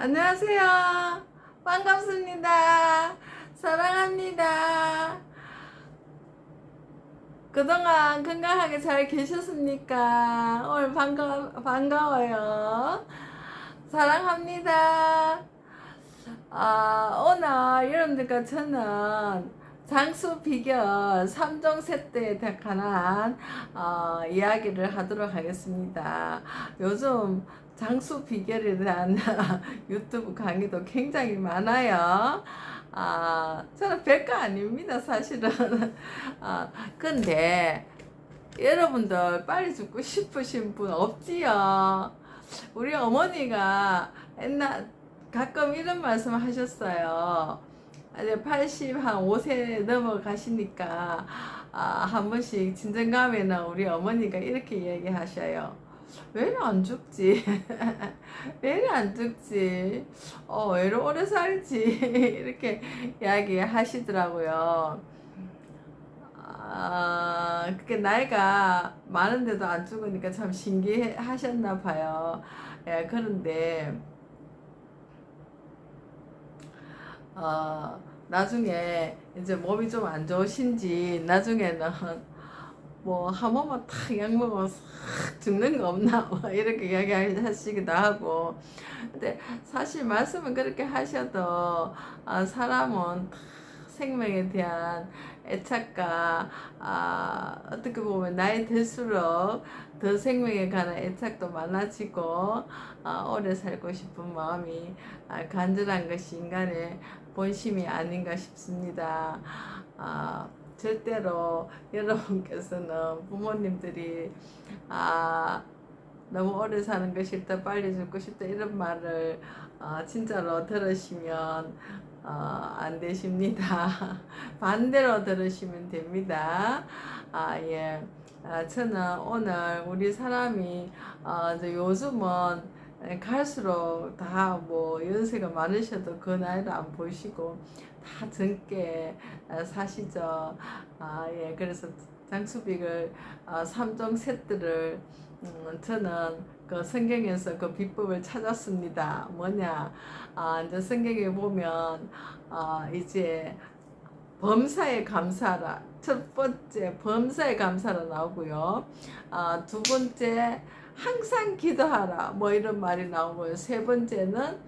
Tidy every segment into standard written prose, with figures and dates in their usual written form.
안녕하세요. 반갑습니다. 사랑합니다. 그동안 건강하게 잘 계셨습니까? 오늘 반가워요. 사랑합니다. 오늘 여러분들과 저는 장수 비결 3종 세트에 관한 이야기를 하도록 하겠습니다. 요즘 장수 비결에 대한 유튜브 강의도 굉장히 많아요. 저는 별거 아닙니다, 사실은. 근데 여러분들 빨리 죽고 싶으신 분 없지요? 우리 어머니가 가끔 이런 말씀 하셨어요. 이제 85세 넘어가시니까 한 번씩 진정감에는 우리 어머니가 이렇게 얘기하셔요. 왜 이리 안 죽지? 왜 이리 안 죽지? 왜 이리 오래 살지? 이렇게 이야기 하시더라고요. 그게 나이가 많은데도 안 죽으니까 참 신기하셨나 봐요. 예, 그런데 나중에 이제 몸이 좀 안 좋으신지 나중에는 뭐 한 번만 탁 약 먹으면 싹 죽는 거 없나 뭐 이렇게 이야기하시기도 하고. 근데 사실 말씀은 그렇게 하셔도 사람은 생명에 대한 애착과 어떻게 보면 나이 들수록 더 생명에 관한 애착도 많아지고 오래 살고 싶은 마음이 간절한 것이 인간의 본심이 아닌가 싶습니다. 절대로 여러분께서는 부모님들이 너무 오래 사는 거 싫다, 빨리 죽고 싶다 이런 말을 진짜로 들으시면 안 되십니다. 반대로 들으시면 됩니다. 예. 저는 오늘 우리 사람이 이제 요즘은 갈수록 다 뭐 연세가 많으셔도 그 나이를 안 보시고 다 젊게 사시죠. 예. 그래서 장수빅을 3종 세트를 저는 그 성경에서 그 비법을 찾았습니다. 뭐냐? 이제 성경에 보면 이제 범사에 감사하라. 첫 번째 범사에 감사하라 나오고요. 두 번째 항상 기도하라. 뭐 이런 말이 나오고요. 세 번째는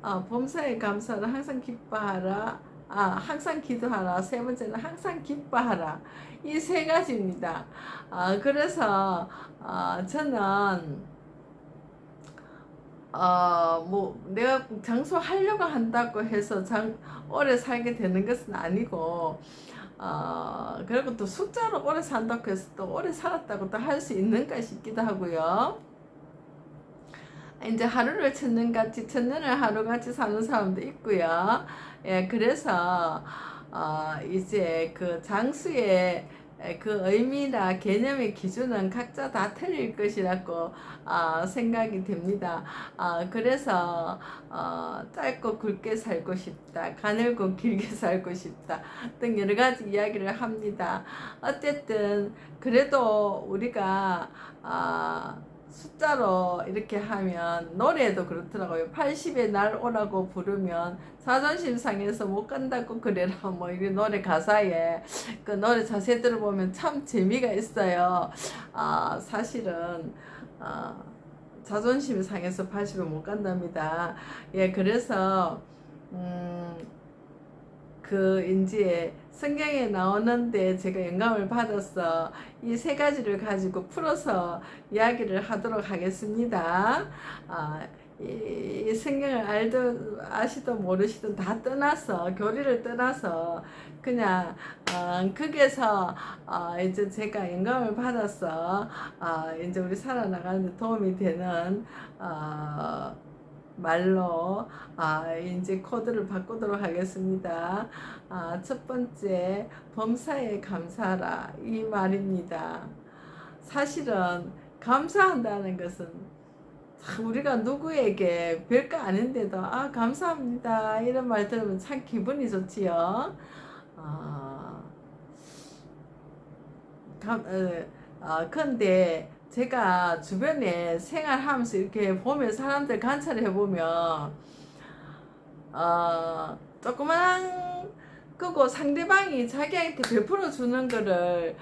범사에 감사하라. 항상 기뻐하라. 항상 기도하라. 세 번째는 항상 기뻐하라. 이 세 가지입니다. 그래서 저는 뭐 내가 장수하려고 한다고 해서 오래 살게 되는 것은 아니고 그리고 또 숫자로 오래 산다고 해서 또 오래 살았다고 또 할 수 있는가 싶기도 하고요. 이제 하루를 천년을 하루같이 사는 사람도 있고요. 예, 그래서 이제 그 장수의 그 의미나 개념의 기준은 각자 다 틀릴 것이라고 생각이 됩니다. 그래서 짧고 굵게 살고 싶다, 가늘고 길게 살고 싶다 등 여러 가지 이야기를 합니다. 어쨌든 그래도 우리가 숫자로 이렇게 하면 노래도 그렇더라고요. 80의 날 오라고 부르면 자존심 상해서 못 간다고 그래라 뭐 이 노래 가사에 그 노래 자세히 들어보면 참 재미가 있어요. 사실은 자존심이 상해서 80에 못 간답니다. 예, 그래서 그 이제 성경에 나오는데 제가 영감을 받아서 이 세 가지를 가지고 풀어서 이야기를 하도록 하겠습니다. 이 성경을 아시든 모르시든 다 떠나서 교리를 떠나서 그냥 거기에서 이제 제가 영감을 받아서 이제 우리 살아나가는 데 도움이 되는 말로 이제 코드를 바꾸도록 하겠습니다. 첫 번째 범사에 감사하라 이 말입니다. 사실은 감사한다는 것은 우리가 누구에게 별거 아닌데도 감사합니다 이런 말 들으면 참 기분이 좋지요. 근데 제가 주변에 생활하면서 이렇게 보면 사람들 관찰을 해보면 조그만 그거 상대방이 자기한테 베풀어 주는 거를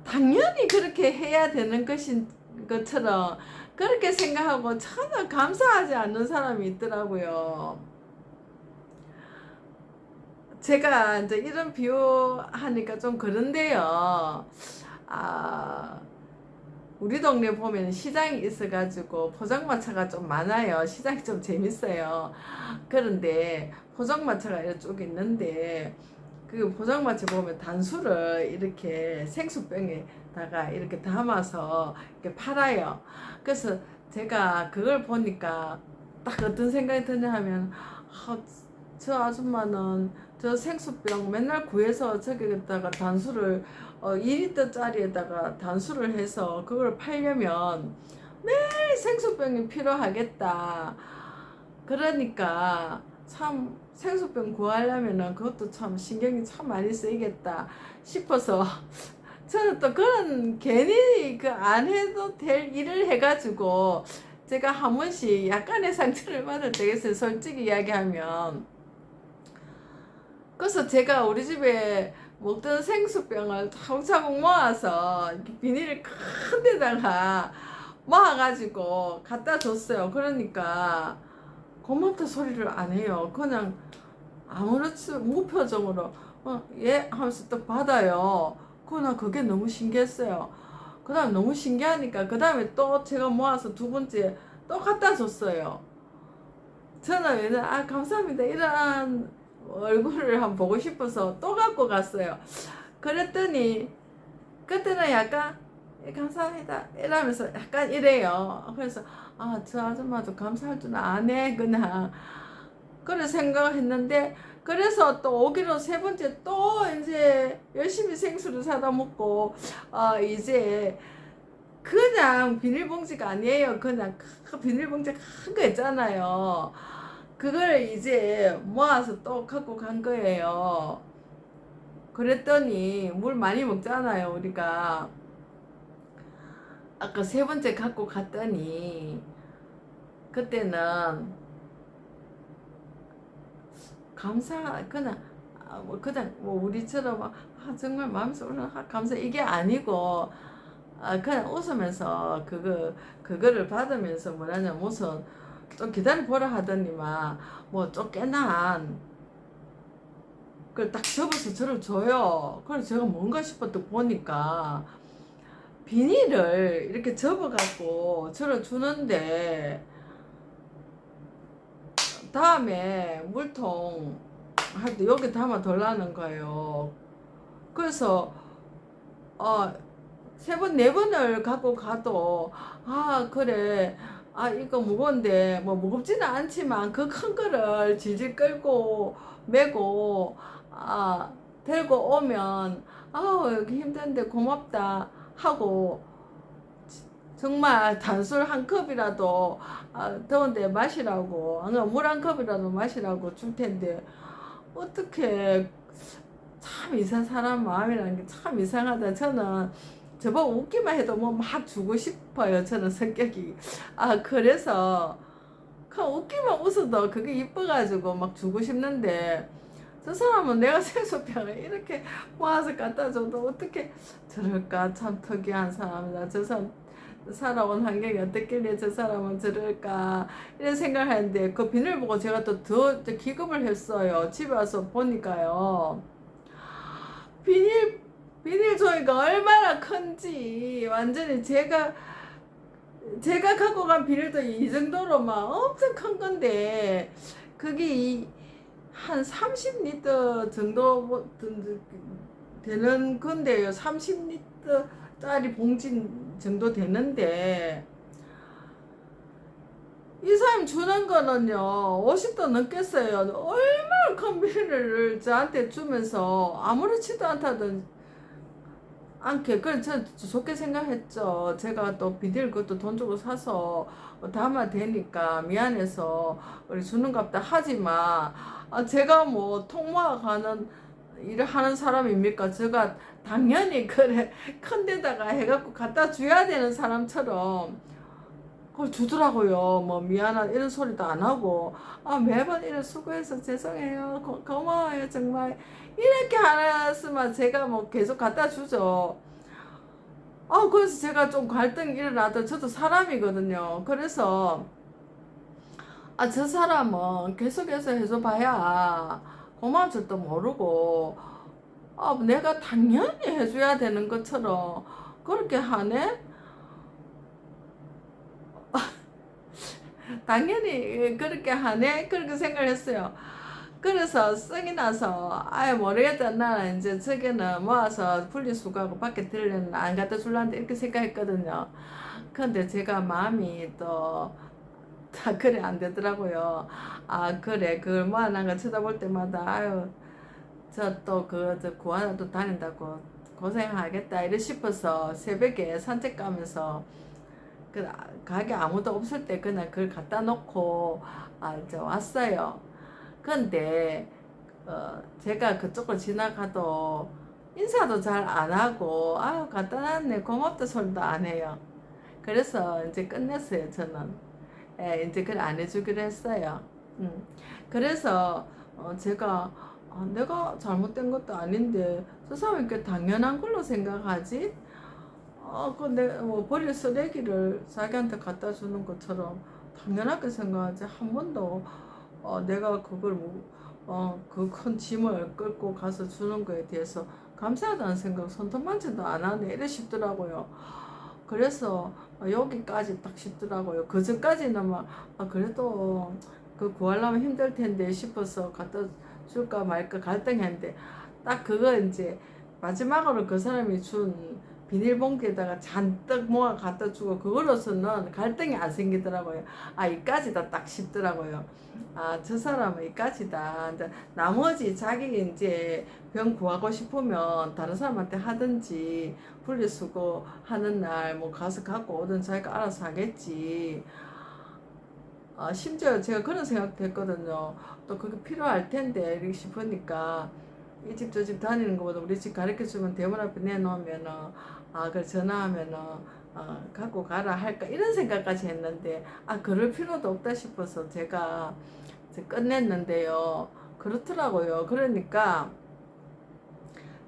당연히 그렇게 해야 되는 것인 것처럼 그렇게 생각하고 전혀 감사하지 않는 사람이 있더라고요. 제가 이제 이런 비유하니까 좀 그런데요. 우리 동네 보면 시장이 있어가지고 포장마차가 좀 많아요. 시장이 좀 재밌어요. 그런데 포장마차가 이쪽 있는데 그 포장마차 보면 단수를 이렇게 생수병에다가 이렇게 담아서 이렇게 팔아요. 그래서 제가 그걸 보니까 딱 어떤 생각이 드냐 하면 저 아줌마는 저 생수병 맨날 구해서 저기다가 단수를 2리터짜리에다가 단수를 해서 그걸 팔려면 매일 생수병이 필요하겠다. 그러니까 참 생수병 구하려면은 그것도 참 신경이 참 많이 쓰이겠다 싶어서 저는 또 그런 괜히 그 안 해도 될 일을 해가지고 제가 한 번씩 약간의 상처를 받을 때가 있어요. 솔직히 이야기하면. 그래서 제가 우리 집에 먹던 생수병을 차곡차곡 모아서 비닐 큰 데다가 모아가지고 갖다 줬어요. 그러니까 고맙다 소리를 안 해요. 그냥 아무렇지 무표정으로 예 하면서 또 받아요. 그나 그게 너무 신기했어요. 그 다음 너무 신기하니까 그 다음에 또 제가 모아서 두 번째 또 갖다 줬어요. 저는 왜냐 감사합니다 이런 얼굴을 한번 보고 싶어서 또 갖고 갔어요. 그랬더니 그때는 약간 감사합니다 이러면서 약간 이래요. 그래서 저 아줌마도 감사할 줄 아네 그냥 그래 생각을 했는데 그래서 또 오기로 세 번째 또 이제 열심히 생수를 사다 먹고 이제 그냥 비닐봉지가 아니에요. 그냥 비닐봉지 큰 거 있잖아요. 그걸 이제 모아서 또 갖고 간 거예요. 그랬더니 물 많이 먹잖아요 우리가. 아까 세 번째 갖고 갔더니 그때는 그냥 우리처럼 정말 마음에서 올라 감사 이게 아니고 그냥 웃으면서 그거를 받으면서 뭐라냐 무슨 좀 기다려 보라 하더니만 뭐 쫓겨난 그걸 딱 접어서 저를 줘요. 그래서 제가 뭔가 싶어 또 보니까 비닐을 이렇게 접어갖고 저를 주는데 다음에 물통 할 때 여기 담아 달라는 거예요. 그래서 세 번, 네 번을 갖고 가도 그래 이거 무거운데 뭐 무겁지는 않지만 그 큰 거를 질질 끌고 메고 들고 오면 여기 힘든데 고맙다 하고 정말 단술 한 컵이라도 더운데 마시라고 물 한 컵이라도 마시라고 줄 텐데 어떻게 참 이상 사람 마음이라는 게 참 이상하다. 저는 저보고 웃기만 해도 뭐 막 주고 싶어요. 저는 성격이 그래서 그냥 웃기만 웃어도 그게 이뻐가지고 막 주고 싶는데 저 사람은 내가 생수병을 이렇게 모아서 갖다 줘도 어떻게 저럴까. 참 특이한 사람이다. 저 사람 살아온 환경이 어떻길래 저 사람은 저럴까 이런 생각을 했는데 그 비늘 보고 제가 또 더 기겁을 했어요. 집에 와서 보니까요 비닐 종이가 얼마나 큰지 완전히 제가 갖고 간 비닐도 이 정도로 막 엄청 큰 건데 그게 한 30리터 정도 되는 건데요. 30리터짜리 봉지 정도 되는데 이 사람 주는 거는요 50도 넘겠어요. 얼마나 큰 비닐을 저한테 주면서 아무렇지도 않게 그래 저 좋게 생각했죠. 제가 또 비닐 그것도 돈 주고 사서 담아 되니까 미안해서 우리 주는 값다 하지만 제가 뭐 통모아 가는 일을 하는 사람입니까? 제가 당연히 그래 큰 데다가 해갖고 갖다 줘야 되는 사람처럼 그걸 주더라고요. 뭐 미안한 이런 소리도 안 하고 매번 이런 수고해서 죄송해요. 고마워요 정말 이렇게 하셨으면 제가 뭐 계속 갖다 주죠. 그래서 제가 좀 갈등이 일어나도 저도 사람이거든요. 그래서 저 사람은 계속해서 해줘봐야 고마운 줄도 모르고 내가 당연히 해줘야 되는 것처럼 그렇게 하네? 당연히 그렇게 하네? 그렇게 생각을 했어요. 그래서 성이 나서 아예 모르겠다. 나는 이제 저기는 모아서 분리수거하고 밖에 들려는 안 갖다 줄란데 이렇게 생각했거든요. 근데 제가 마음이 또 다 그래 안 되더라고요. 그래 그걸 모아놓은 거 쳐다볼 때마다 아유 저 또 저 구하러 또 다닌다고 고생하겠다 이래 싶어서 새벽에 산책 가면서 그 가게 아무도 없을 때 그냥 그걸 갖다 놓고 이제 왔어요. 근데 제가 그쪽을 지나가도 인사도 잘 안 하고 아유 갖다 놨네 고맙다 소리도 안 해요. 그래서 이제 끝냈어요 저는. 이제 그걸 안 해주기로 했어요. 그래서 제가 내가 잘못된 것도 아닌데 저 사람이 이렇게 당연한 걸로 생각하지? 근데 뭐 버릴 쓰레기를 자기한테 갖다 주는 것처럼 당연하게 생각하지 한 번도 내가 그걸 그 큰 짐을 끌고 가서 주는 거에 대해서 감사하다는 생각 손톱만지도 안 하네 이래 싶더라고요. 그래서 여기까지 딱 싶더라고요. 그 전까지는 막 그래도 그 구하려면 힘들 텐데 싶어서 갖다 줄까 말까 갈등했는데 딱 그거 이제 마지막으로 그 사람이 준 비닐봉지에다가 잔뜩 모아 갖다 주고 그걸로서는 갈등이 안 생기더라고요. 이까지다 딱 싶더라고요. 저 사람은 이까지다. 이제 나머지 자기 이제 병 구하고 싶으면 다른 사람한테 하든지 분리수거 하는 날 뭐 가서 갖고 오든 자기가 알아서 하겠지. 심지어 제가 그런 생각도 했거든요. 또 그게 필요할 텐데 이렇게 싶으니까 이 집 저 집 다니는 것보다 우리 집 가르쳐주면 대문 앞에 내놓으면은 그걸 전화하면은 갖고 가라 할까 이런 생각까지 했는데 그럴 필요도 없다 싶어서 제가 끝냈는데요. 그렇더라고요. 그러니까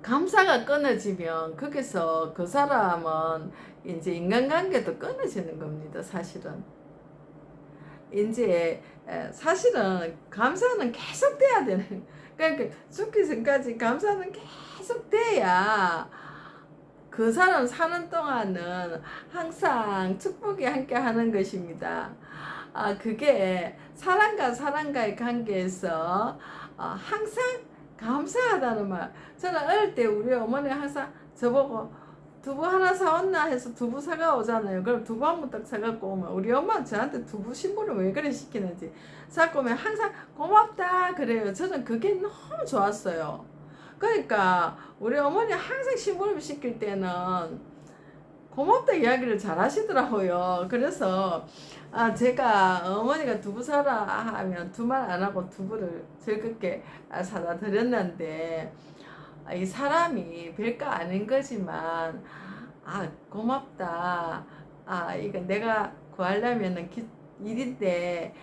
감사가 끊어지면 거기서 그 사람은 이제 인간관계도 끊어지는 겁니다. 사실은 이제 사실은 감사는 계속 돼야 되는 그러니까 죽기 전까지 감사는 계속 돼야 그 사람 사는 동안은 항상 축복이 함께 하는 것입니다. 그게 사람과의 관계에서 항상 감사하다는 말. 저는 어릴 때 우리 어머니 항상 저보고 두부 하나 사왔나 해서 두부 사가 오잖아요. 그럼 두부 한 번 딱 사갖고 오면 우리 엄마는 저한테 두부 심부름 왜 그래 시키는지 사갖고 오면 항상 고맙다 그래요. 저는 그게 너무 좋았어요. 그러니까 우리 어머니 항상 심부름 시킬 때는 고맙다 이야기를 잘 하시더라고요. 그래서 제가 어머니가 두부 사라 하면 두 말 안 하고 두부를 즐겁게 사다 드렸는데 이 사람이 별거 아닌 거지만 고맙다 이거 내가 구하려면은 일인데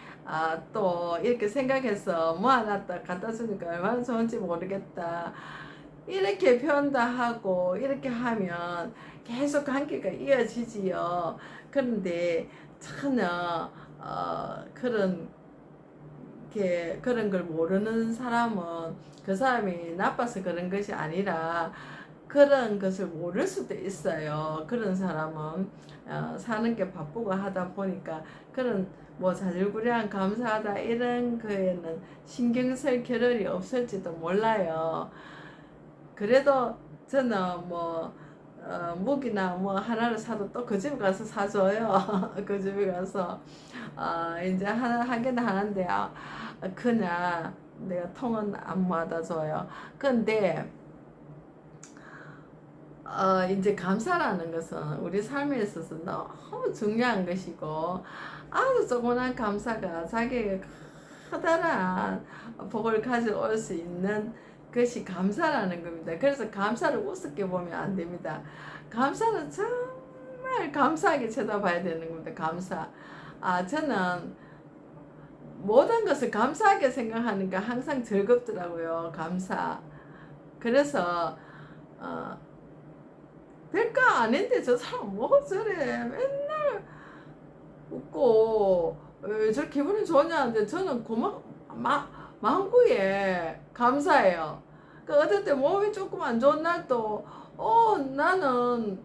또 이렇게 생각해서 모아놨다 갖다 주니까 얼마나 좋은지 모르겠다 이렇게 표현도 하고 이렇게 하면 계속 관계가 이어지지요. 그런데 전혀 그런 걸 모르는 사람은 그 사람이 나빠서 그런 것이 아니라 그런 것을 모를 수도 있어요. 그런 사람은 사는 게 바쁘고 하다 보니까 그런 뭐 자질구레한 감사하다 이런 거에는 신경 쓸 겨를이 없을지도 몰라요. 그래도 저는 뭐 무기나 뭐 하나를 사도 또 그 집에 가서 사줘요. 그 집에 가서 이제 한 개는 하는데 그냥 내가 통은 안 받아줘요. 근데 이제 감사라는 것은 우리 삶에 있어서 너무 중요한 것이고 아주 조그만 감사가 자기에게 커다란 복을 가져올 수 있는 그것이 감사라는 겁니다. 그래서 감사를 우습게 보면 안 됩니다. 감사는 정말 감사하게 쳐다봐야 되는 겁니다. 감사. 저는 모든 것을 감사하게 생각하니까 항상 즐겁더라고요. 감사. 그래서 별거 아닌데 저 사람 뭐 저래 맨날 웃고 저 기분이 좋냐는데 저는 망구에 감사해요. 그 어떨 때 몸이 조금 안 좋은 날도 나는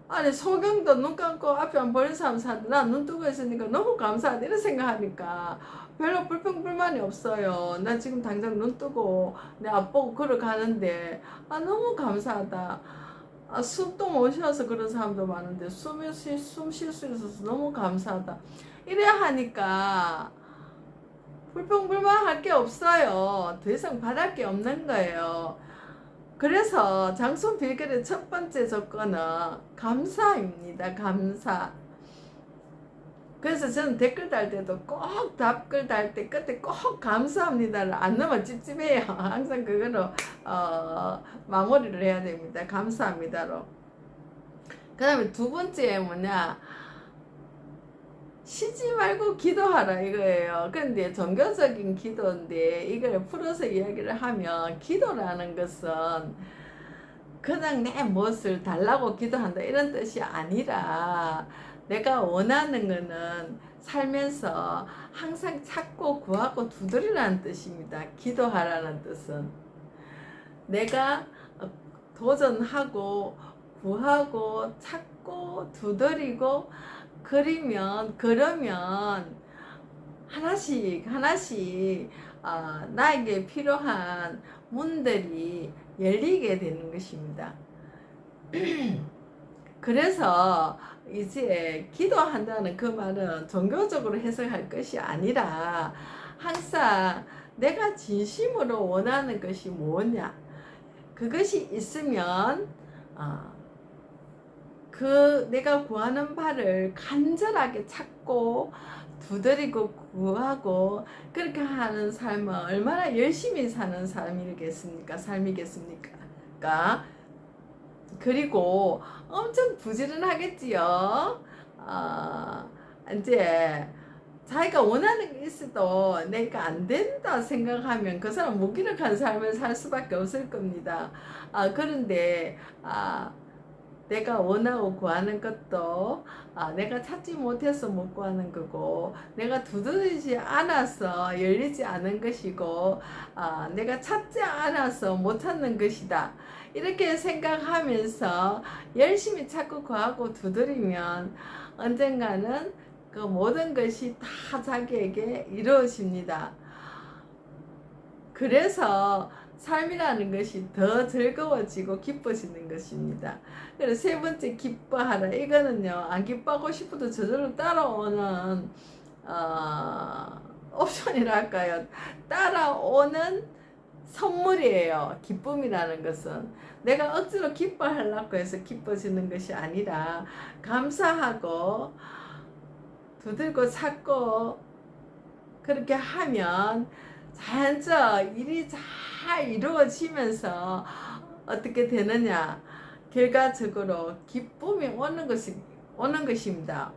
아니 소경도 눈 감고 앞에 안 보이는 사람 사는데 난 눈 뜨고 있으니까 너무 감사하다 이런 생각하니까 별로 불평불만이 없어요. 나 지금 당장 눈 뜨고 내 앞 보고 걸어가는데 너무 감사하다. 숨도 못 쉬어서 그런 사람도 많은데 숨 쉴 수 있어서 너무 감사하다. 이래야 하니까 불평불만 할 게 없어요. 더 이상 바랄 게 없는 거예요. 그래서 장손 빌결의 첫 번째 조건은 감사입니다. 감사. 그래서 저는 댓글 달 때도 꼭 답글 달 때 끝에 꼭 감사합니다를 안 넣으면 찝찝해요. 항상 그거로 마무리를 해야 됩니다. 감사합니다로. 그 다음에 두 번째 뭐냐, 쉬지 말고 기도하라 이거예요. 근데 종교적인 기도인데 이걸 풀어서 이야기를 하면 기도라는 것은 그냥 내 무엇을 달라고 기도한다 이런 뜻이 아니라 내가 원하는 거는 살면서 항상 찾고 구하고 두드리라는 뜻입니다. 기도하라는 뜻은 내가 도전하고 구하고 찾고 두드리고 그러면 하나씩 나에게 필요한 문들이 열리게 되는 것입니다. 그래서 이제 기도한다는 그 말은 종교적으로 해석할 것이 아니라 항상 내가 진심으로 원하는 것이 뭐냐, 그것이 있으면 내가 구하는 바를 간절하게 찾고 두드리고 구하고 그렇게 하는 삶은 얼마나 열심히 사는 삶이겠습니까? 그리고 엄청 부지런하겠지요. 이제 자기가 원하는 게 있어도 내가 안 된다 생각하면 그 사람 무기력한 삶을 살 수밖에 없을 겁니다. 그런데 내가 원하고 구하는 것도 내가 찾지 못해서 못 구하는 거고 내가 두드리지 않아서 열리지 않은 것이고 내가 찾지 않아서 못 찾는 것이다. 이렇게 생각하면서 열심히 찾고 구하고 두드리면 언젠가는 그 모든 것이 다 자기에게 이루어집니다. 그래서 삶이라는 것이 더 즐거워지고 기뻐지는 것입니다. 그래서 세 번째 기뻐하라. 이거는요, 안 기뻐하고 싶어도 저절로 따라오는 옵션이랄까요. 따라오는 선물이에요. 기쁨이라는 것은 내가 억지로 기뻐하려고 해서 기뻐지는 것이 아니라 감사하고 두들고 찾고 그렇게 하면 자연적 일이 잘 이루어지면서 어떻게 되느냐, 결과적으로 기쁨이 오는 것입니다.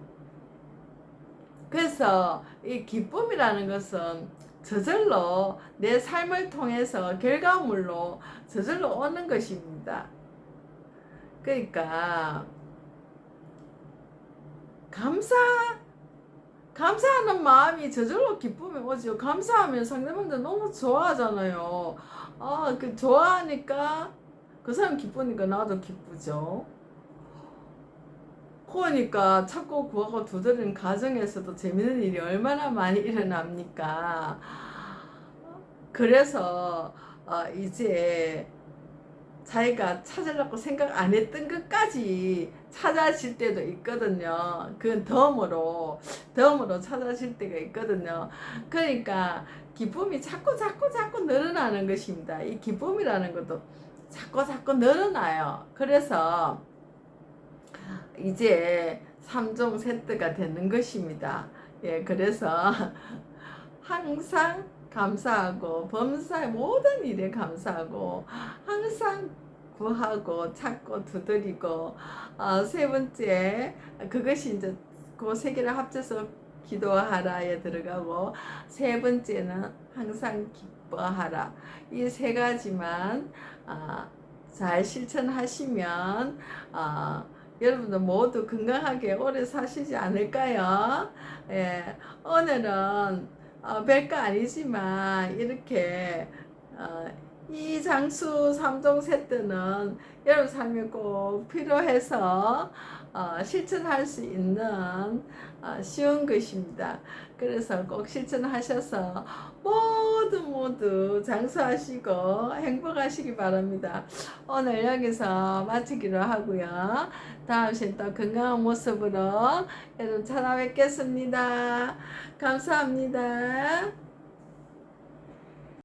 그래서 이 기쁨이라는 것은 저절로 내 삶을 통해서 결과물로 저절로 오는 것입니다. 그러니까 감사하는 마음이 저절로 기쁨이 오죠. 감사하면 상대방도 너무 좋아하잖아요. 좋아하니까 그 사람 기쁘니까 나도 기쁘죠. 그러니까 찾고 구하고 두드리는 과정에서도 재밌는 일이 얼마나 많이 일어납니까? 그래서 이제 자기가 찾으려고 생각 안 했던 것까지 찾아질 때도 있거든요. 그건 덤으로 찾아질 때가 있거든요. 그러니까 기쁨이 자꾸 늘어나는 것입니다. 이 기쁨이라는 것도 자꾸 늘어나요. 그래서 이제 3종 세트가 되는 것입니다. 예, 그래서 항상 감사하고 범사의 모든 일에 감사하고 항상 구하고 찾고 두드리고 세 번째 그것이 이제 그 세 개를 합쳐서 기도하라에 들어가고 세 번째는 항상 기뻐하라. 이 세 가지만 잘 실천하시면 여러분들 모두 건강하게 오래 사시지 않을까요? 예, 오늘은 별거 아니지만 이렇게 이 장수 3종 세트는 여러분 삶에 꼭 필요해서 실천할 수 있는 쉬운 것입니다. 그래서 꼭 실천하셔서 모두 장수하시고 행복하시기 바랍니다. 오늘 여기서 마치기로 하고요. 다음 시에 또 건강한 모습으로 여러분 찾아뵙겠습니다. 감사합니다.